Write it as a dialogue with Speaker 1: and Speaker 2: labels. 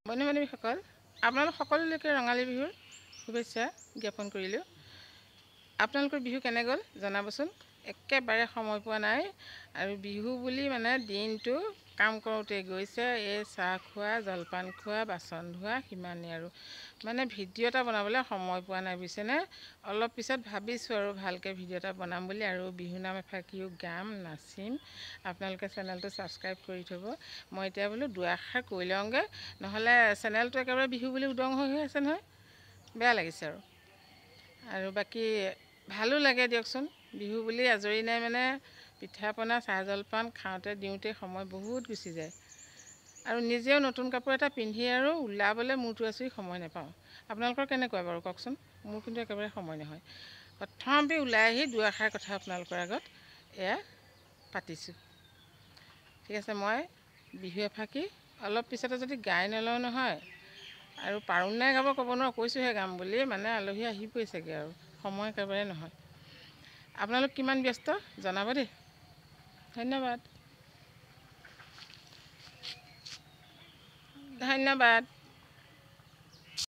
Speaker 1: বন্ধু বান্ধৱীসকল, আপোনালোক সকলোলৈকে ৰঙালী বিহুৰ শুভেচ্ছা জ্ঞাপন কৰিলোঁ। আপোনালোকৰ বিহু কেনে গ'ল জনাবচোন। একেবাৰে সময় পোৱা নাই আৰু বিহু বুলি মানে দিনটো কাম কৰোঁতে গৈছে। এই চাহ খোৱা, জলপান খোৱা, বাচন ধোৱা, সিমানেই আৰু মানে ভিডিঅ' এটা বনাবলৈ সময় পোৱা নাই বুজিছেনে। অলপ পিছত ভাবিছোঁ আৰু ভালকৈ ভিডিঅ' এটা বনাম বুলি, আৰু বিহু নাম এফাঁকিও গাম, নাচিম। আপোনালোকে চেনেলটো ছাবস্ক্ৰাইব কৰি থ'ব। মই এতিয়া বোলো দুআষাৰ কৈ লওঁগৈ, নহ'লে চেনেলটো একেবাৰে বিহু বুলি উদং হৈ আছে নহয়, বেয়া লাগিছে আৰু বাকী ভালো লাগে দিয়কচোন। বিহু বুলি আজৰি নাই মানে পিঠা পনা চাহ জলপান খাওঁতে দিওঁতে সময় বহুত গুচি যায়, আৰু নিজেও নতুন কাপোৰ এটা পিন্ধি আৰু ওলাবলৈ মূৰটো আচুৰি সময় নাপাওঁ। আপোনালোকৰ কেনেকুৱা বাৰু কওকচোন। মোৰ কিন্তু একেবাৰে সময় নহয়। প্ৰথমতে ওলাই আহি দুআষাৰ কথা আপোনালোকৰ আগত এয়া পাতিছোঁ। ঠিক আছে, মই বিহু এফাঁকি অলপ পিছতে যদি গাই নলওঁ নহয়, আৰু পাৰোঁ নাই গাব ক'ব নোৱাৰোঁ, কৈছোঁহে গাম বুলি, মানে আলহী আহিবই চাগে আৰু সময় একেবাৰে নহয়। আপোনালোক কিমান ব্যস্ত জনাব দেই। ধন্যবাদ।